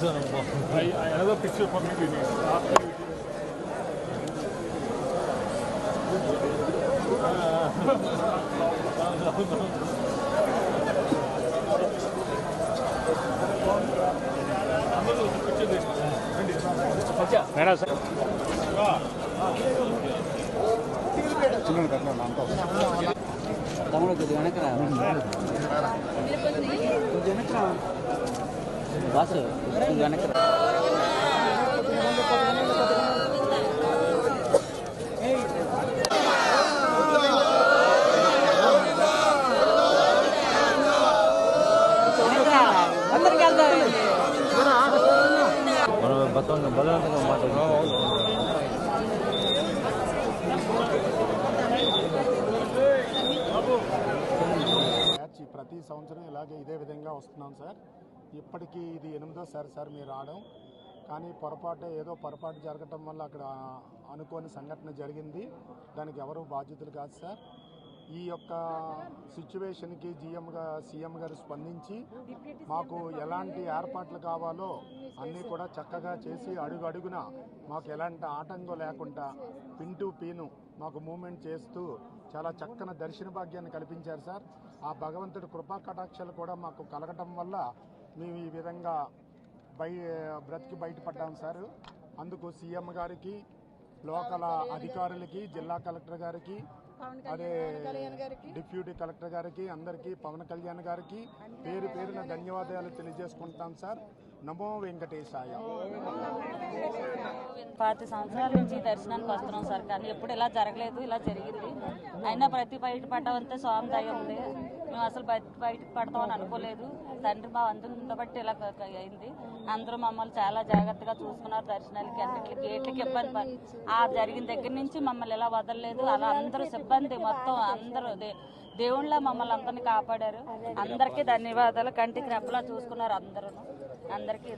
Another picture for me we need. Madam sir తమ్ముడు కొద్దిగా వెనకరా కొంచెం వెనకరా బాసు కొద్దిగా వెనకరా అందరికి మనం బలవంతంగా మాట్లాడుతున్నాం. ప్రతి సంవత్సరం ఇలాగే ఇదే విధంగా వస్తున్నాం సార్. ఇప్పటికీ ఇది 8వ సారి మీరు రావడం, కానీ పొరపాటు జరగటం వల్ల అక్కడ అనుకోని సంఘటన జరిగింది. దానికి ఎవరు బాధ్యతలు కాదు సార్. ఈ యొక్క సిచ్యువేషన్కి సీఎం గారు స్పందించి మాకు ఎలాంటి ఏర్పాట్లు కావాలో అన్నీ కూడా చక్కగా చేసి అడుగున మాకు ఎలాంటి ఆటంకం లేకుండా పిన్ టు పిన్ మాకు మూమెంట్ చేస్తూ చాలా చక్కని దర్శన భాగ్యాన్ని కల్పించారు సార్. ఆ భగవంతుడి కృపా కటాక్షాలు కూడా మాకు కలగటం వల్ల మేము ఈ విధంగా బ్రతికి బయటపడ్డాం సార్. అందుకు సీఎం గారికి, లోకల్ అధికారులకి, జిల్లా కలెక్టర్ గారికి, అదే డిప్యూటీ కలెక్టర్ గారికి, అందరికీ, పవన్ కళ్యాణ్ గారికి పేరున ధన్యవాదాలు తెలియజేసుకుంటాం సార్. నమో వెంకటేశాయ. 10 సంవత్సరాల నుంచి దర్శనానికి వస్తున్నాం సార్, కానీ ఎప్పుడు ఇలా జరగలేదు. ఇలా జరిగింది. అయినా బయట పడ్డామంటే స్వామి దయ ఉంది. మేము అసలు బయట పడతామని అనుకోలేదు. తండ్రి మా అందులో బట్టి ఇలా అయింది. అందరూ మమ్మల్ని చాలా జాగ్రత్తగా చూసుకున్నారు. దర్శనాలకి అన్నింటికి గేట్లకి ఇబ్బంది జరిగిన దగ్గర నుంచి మమ్మల్ని ఇలా వదలలేదు. అలా అందరూ సిబ్బంది మొత్తం అందరూ దేవుళ్ళ మమ్మల్ని అందరినీ కాపాడారు. అందరికీ ధన్యవాదాలు. కంటికి రెప్పలా చూసుకున్నారు అందరూ. అందరికీ